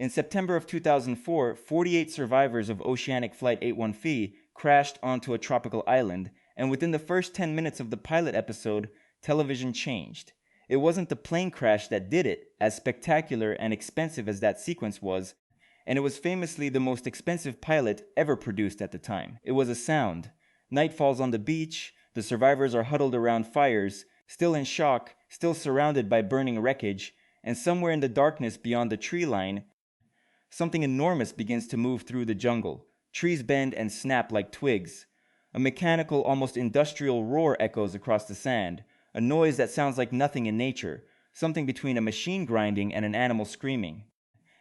In September of 2004, 48 survivors of Oceanic Flight 81Phi crashed onto a tropical island, and within the first 10 minutes of the pilot episode, television changed. It wasn't the plane crash that did it, as spectacular and expensive as that sequence was, and it was famously the most expensive pilot ever produced at the time. It was a sound. Night falls on the beach, the survivors are huddled around fires, still in shock, still surrounded by burning wreckage, and somewhere in the darkness beyond the tree line, something enormous begins to move through the jungle. Trees bend and snap like twigs. A mechanical, almost industrial roar echoes across the sand, a noise that sounds like nothing in nature, something between a machine grinding and an animal screaming.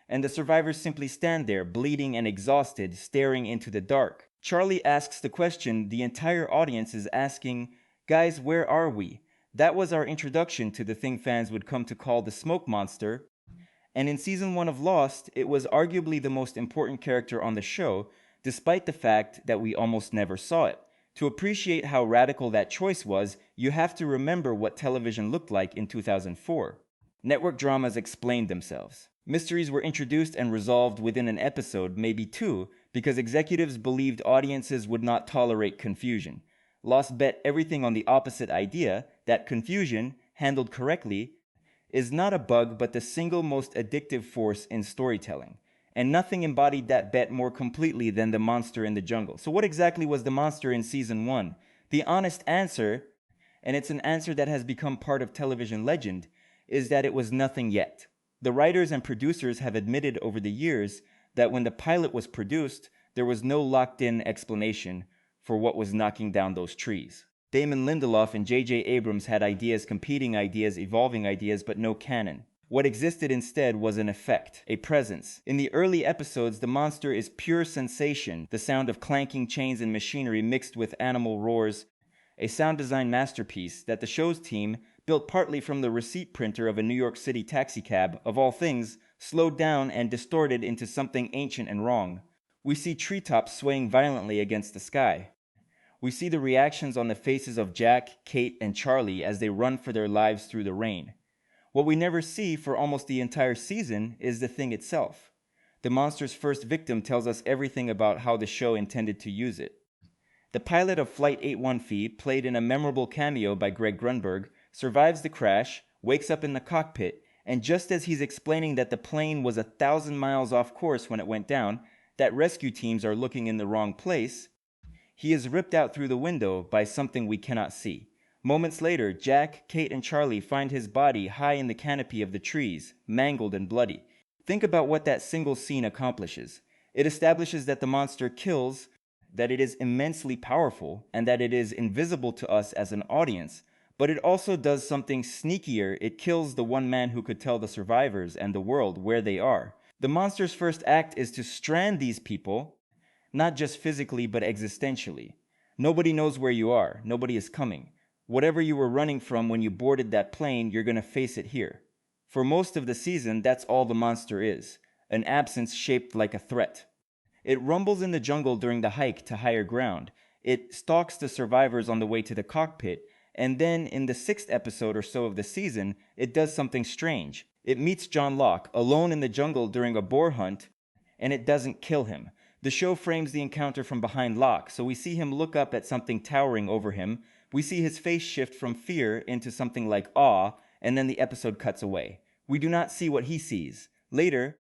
And the survivors simply stand there, bleeding and exhausted, staring into the dark. Charlie asks the question the entire audience is asking, "Guys, where are we?" That was our introduction to the thing fans would come to call the smoke monster, and in season 1 of Lost, it was arguably the most important character on the show, despite the fact that we almost never saw it. To appreciate how radical that choice was, you have to remember what television looked like in 2004. Network dramas explained themselves. Mysteries were introduced and resolved within an episode, maybe two, because executives believed audiences would not tolerate confusion. Lost bet everything on the opposite idea that confusion, handled correctly, is not a bug but the single most addictive force in storytelling. And nothing embodied that bet more completely than the monster in the jungle. So what exactly was the monster in season 1? The honest answer, and it's an answer that has become part of television legend, is that it was nothing yet. The writers and producers have admitted over the years that when the pilot was produced, there was no locked-in explanation for what was knocking down those trees. Damon Lindelof and J.J. Abrams had ideas, competing ideas, evolving ideas, but no canon. What existed instead was an effect, a presence. In the early episodes, the monster is pure sensation, the sound of clanking chains and machinery mixed with animal roars, a sound design masterpiece that the show's team, built partly from the receipt printer of a New York City taxicab, of all things, slowed down and distorted into something ancient and wrong. We see treetops swaying violently against the sky. We see the reactions on the faces of Jack, Kate, and Charlie as they run for their lives through the rain. What we never see for almost the entire season is the thing itself. The monster's first victim tells us everything about how the show intended to use it. The pilot of Flight 81Phi, played in a memorable cameo by Greg Grunberg, survives the crash, wakes up in the cockpit, and just as he's explaining that the plane was 1,000 miles off course when it went down, that rescue teams are looking in the wrong place, he is ripped out through the window by something we cannot see. Moments later, Jack, Kate, and Charlie find his body high in the canopy of the trees, mangled and bloody. Think about what that single scene accomplishes. It establishes that the monster kills, that it is immensely powerful, and that it is invisible to us as an audience, but it also does something sneakier. It kills the one man who could tell the survivors and the world where they are. The monster's first act is to strand these people, not just physically but existentially. Nobody knows where you are. Nobody is coming. Whatever you were running from when you boarded that plane, you're going to face it here. For most of the season, that's all the monster is, an absence shaped like a threat. It rumbles in the jungle during the hike to higher ground. It stalks the survivors on the way to the cockpit, and then in the 6th episode or so of the season, it does something strange. It meets John Locke alone in the jungle during a boar hunt, and it doesn't kill him. The show frames the encounter from behind Locke, so we see him look up at something towering over him. We see his face shift from fear into something like awe, and then the episode cuts away. We do not see what he sees. Later,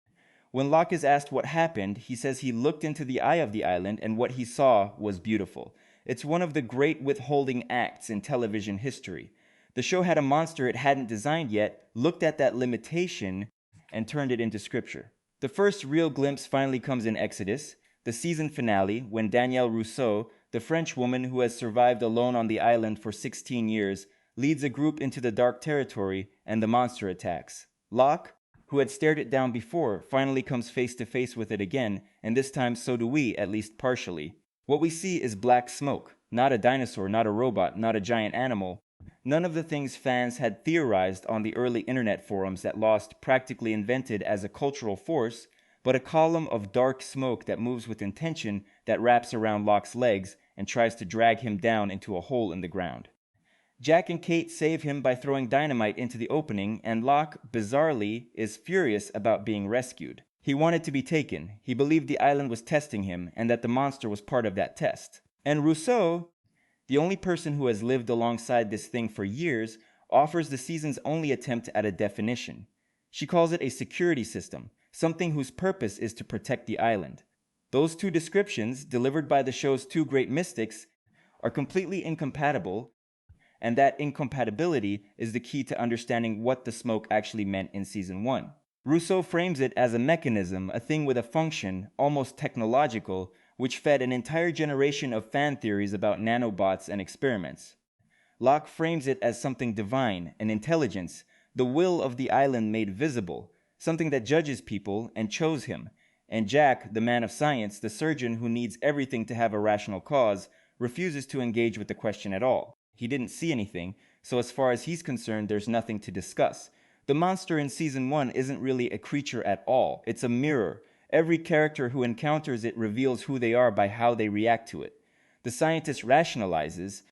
when Locke is asked what happened, he says he looked into the eye of the island and what he saw was beautiful. It's one of the great withholding acts in television history. The show had a monster it hadn't designed yet, looked at that limitation, and turned it into scripture. The first real glimpse finally comes in Exodus, the season finale, when Danielle Rousseau, the French woman who has survived alone on the island for 16 years, leads a group into the dark territory and the monster attacks. Locke, who had stared it down before, finally comes face to face with it again, and this time so do we, at least partially. What we see is black smoke, not a dinosaur, not a robot, not a giant animal. None of the things fans had theorized on the early internet forums that Lost practically invented as a cultural force, but a column of dark smoke that moves with intention, that wraps around Locke's legs and tries to drag him down into a hole in the ground. Jack and Kate save him by throwing dynamite into the opening, and Locke, bizarrely, is furious about being rescued. He wanted to be taken. He believed the island was testing him and that the monster was part of that test. And Rousseau, the only person who has lived alongside this thing for years, offers the season's only attempt at a definition. She calls it a security system, something whose purpose is to protect the island. Those two descriptions, delivered by the show's two great mystics, are completely incompatible, and that incompatibility is the key to understanding what the smoke actually meant in Season 1. Rousseau frames it as a mechanism, a thing with a function, almost technological, which fed an entire generation of fan theories about nanobots and experiments. Locke frames it as something divine, an intelligence, the will of the island made visible, something that judges people and chose him. And Jack, the man of science, the surgeon who needs everything to have a rational cause, refuses to engage with the question at all. He didn't see anything, so as far as he's concerned, there's nothing to discuss. The monster in Season 1 isn't really a creature at all. It's a mirror. Every character who encounters it reveals who they are by how they react to it. The scientist rationalizes,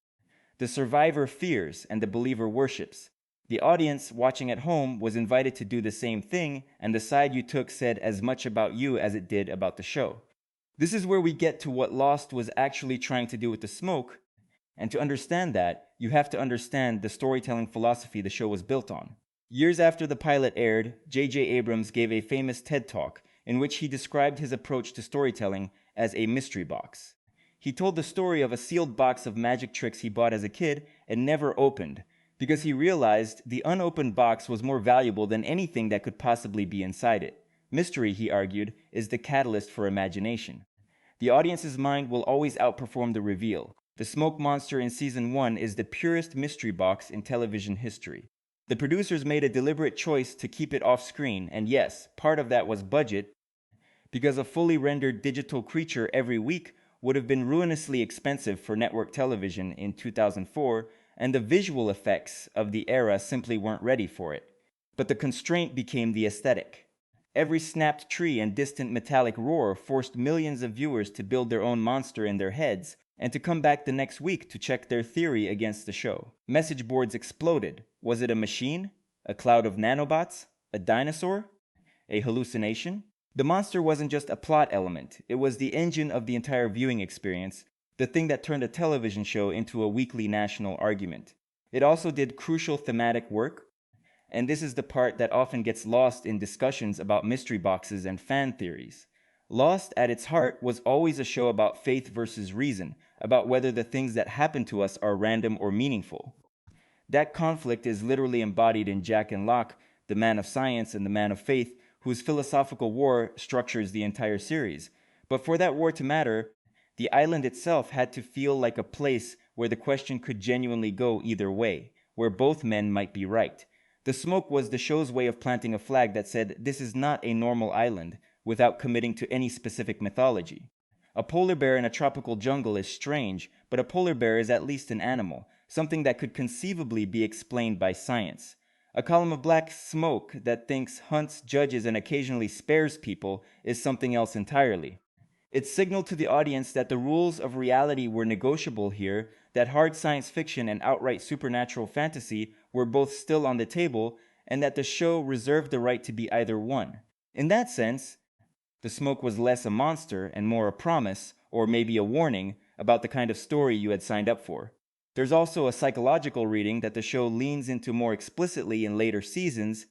the survivor fears, and the believer worships. The audience watching at home was invited to do the same thing, and the side you took said as much about you as it did about the show. This is where we get to what Lost was actually trying to do with the smoke, and to understand that, you have to understand the storytelling philosophy the show was built on. Years after the pilot aired, J.J. Abrams gave a famous TED Talk in which he described his approach to storytelling as a mystery box. He told the story of a sealed box of magic tricks he bought as a kid and never opened, because he realized the unopened box was more valuable than anything that could possibly be inside it. Mystery, he argued, is the catalyst for imagination. The audience's mind will always outperform the reveal. The smoke monster in Season 1 is the purest mystery box in television history. The producers made a deliberate choice to keep it off screen, and yes, part of that was budget, because a fully rendered digital creature every week would have been ruinously expensive for network television in 2004, and the visual effects of the era simply weren't ready for it. But the constraint became the aesthetic. Every snapped tree and distant metallic roar forced millions of viewers to build their own monster in their heads, and to come back the next week to check their theory against the show. Message boards exploded. Was it a machine? A cloud of nanobots? A dinosaur? A hallucination? The monster wasn't just a plot element. It was the engine of the entire viewing experience, the thing that turned a television show into a weekly national argument. It also did crucial thematic work, and this is the part that often gets lost in discussions about mystery boxes and fan theories. Lost, at its heart, was always a show about faith versus reason, about whether the things that happen to us are random or meaningful. That conflict is literally embodied in Jack and Locke, the man of science and the man of faith, whose philosophical war structures the entire series. But for that war to matter, the island itself had to feel like a place where the question could genuinely go either way, where both men might be right. The smoke was the show's way of planting a flag that said this is not a normal island, without committing to any specific mythology. A polar bear in a tropical jungle is strange, but a polar bear is at least an animal, something that could conceivably be explained by science. A column of black smoke that thinks, hunts, judges, and occasionally spares people is something else entirely. It signaled to the audience that the rules of reality were negotiable here, that hard science fiction and outright supernatural fantasy were both still on the table, and that the show reserved the right to be either one. In that sense, the smoke was less a monster and more a promise, or maybe a warning, about the kind of story you had signed up for. There's also a psychological reading that the show leans into more explicitly in later seasons,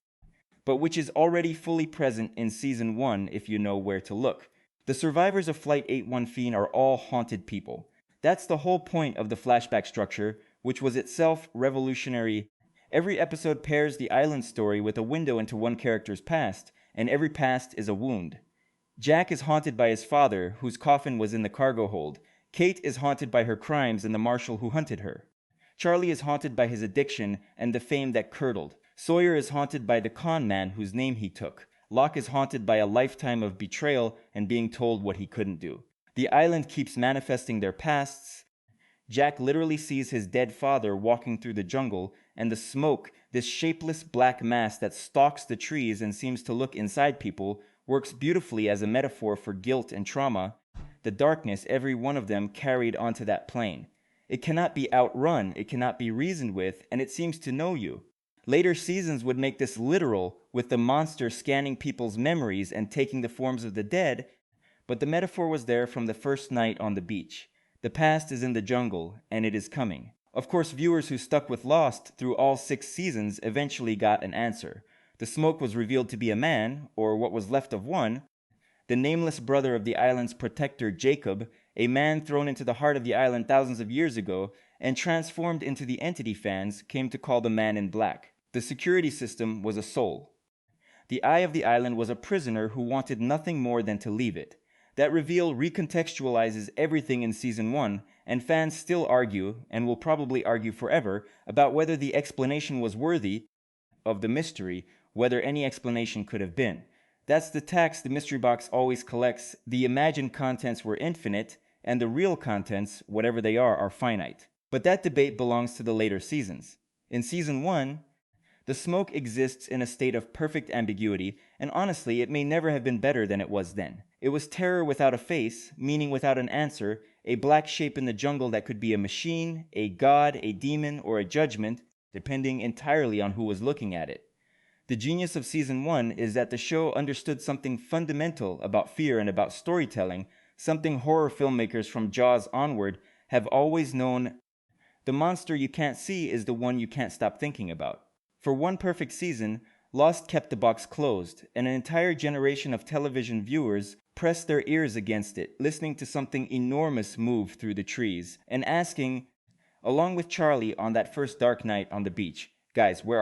but which is already fully present in Season 1 if you know where to look. The survivors of Flight 81 are all haunted people. That's the whole point of the flashback structure, which was itself revolutionary. Every episode pairs the island story with a window into one character's past, and every past is a wound. Jack is haunted by his father, whose coffin was in the cargo hold. Kate is haunted by her crimes and the marshal who hunted her. Charlie is haunted by his addiction and the fame that curdled. Sawyer is haunted by the con man whose name he took. Locke is haunted by a lifetime of betrayal and being told what he couldn't do. The island keeps manifesting their pasts. Jack literally sees his dead father walking through the jungle, and the smoke, this shapeless black mass that stalks the trees and seems to look inside people, works beautifully as a metaphor for guilt and trauma, the darkness every one of them carried onto that plane. It cannot be outrun, it cannot be reasoned with, and it seems to know you. Later seasons would make this literal, with the monster scanning people's memories and taking the forms of the dead, but the metaphor was there from the first night on the beach. The past is in the jungle, and it is coming. Of course, viewers who stuck with Lost through all 6 seasons eventually got an answer. The smoke was revealed to be a man, or what was left of one, the nameless brother of the island's protector Jacob, a man thrown into the heart of the island thousands of years ago and transformed into the entity fans came to call the Man in Black. The security system was a soul. The Eye of the Island was a prisoner who wanted nothing more than to leave it. That reveal recontextualizes everything in Season 1, and fans still argue, and will probably argue forever, about whether the explanation was worthy of the mystery, whether any explanation could have been. That's the tax the mystery box always collects. The imagined contents were infinite, and the real contents, whatever they are finite. But that debate belongs to the later seasons. In Season 1, the smoke exists in a state of perfect ambiguity, and honestly, it may never have been better than it was then. It was terror without a face, meaning without an answer, a black shape in the jungle that could be a machine, a god, a demon, or a judgment, depending entirely on who was looking at it. The genius of Season 1 is that the show understood something fundamental about fear and about storytelling, something horror filmmakers from Jaws onward have always known. The monster you can't see is the one you can't stop thinking about. For one perfect season, Lost kept the box closed, and an entire generation of television viewers pressed their ears against it, listening to something enormous move through the trees, and asking, along with Charlie on that first dark night on the beach, "Guys, where